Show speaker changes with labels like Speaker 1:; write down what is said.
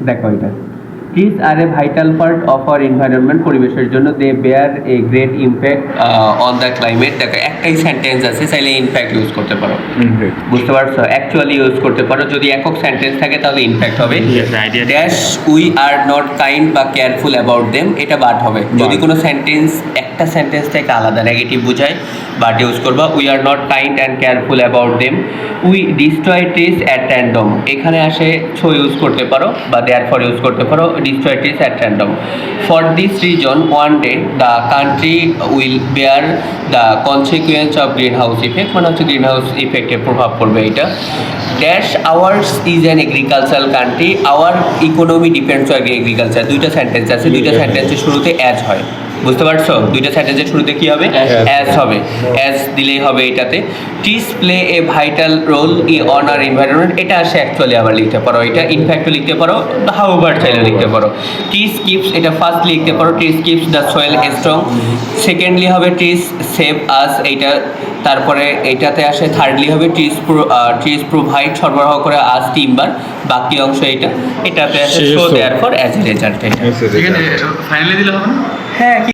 Speaker 1: দেখো এটা trees are a vital part of our environment, পরিবেশের জন্য they bear a great impact on the climate. দেখো একটাই সেন্টেন্স আছে, চাইলে ইনফ্যাক্ট ইউজ করতে পারো, বুঝতে পারছো? অ্যাকচুয়ালি ইউজ করতে পারো, যদি একক সেন্টেন্স থাকে তাহলে ইনফ্যাক্ট হবে। Dash we are not kind বা কেয়ারফুল অ্যাবাউট দেম, এটা বাট হবে। যদি কোনো সেন্টেন্স একটা সেন্টেন্স থেকে আলাদা নেগেটিভ বোঝায়, বাট ইউজ করবা। We are not kind and careful about them. We destroy trees at random, এখানে আসে ছো ইউজ করতে পারো বা দেয়ার ফর ইউজ করতে পারো। Destroy trees at random. For this reason one day the country will bear the consequence of green house effect, মানে হচ্ছে green house ইফেক্টের প্রভাব পড়বে এটা। Dash ours is an agricultural country, our economy depends on agriculture. দুইটা sentence আছে, দুইটা সেন্টেন্সের শুরুতে অ্যাজ হয়, বুঝতে পারছো? দুইটা সেন্টেন্সের শুরুতে কি হবে? অ্যাজ হবে, অ্যাজ দিলেই হবে এটাতে। Trees play a vital role on our environment, এটা আসে অ্যাকচুয়ালি আবার লিখতে পারো, এটা ইনফ্যাক্টও লিখতে পারো, হাউভার চাইলে লিখতে পারো। ট্রিজ কিপস, এটা ফার্স্ট লিখতে পারো, trees keeps the soil strong. Secondly হবে ট্রিজ সেভ আস, এইটা। তারপরে এইটাতে আসে থার্ডলি হবে ট্রিজ প্রোভাইড, সরবরাহ করে আস টিম্বার, বাকি অংশ এইটা। এটাতে আসে so therefore as a result. এটা
Speaker 2: এখানে ফাইনালি দিলে হবে না?
Speaker 1: হ্যাঁ।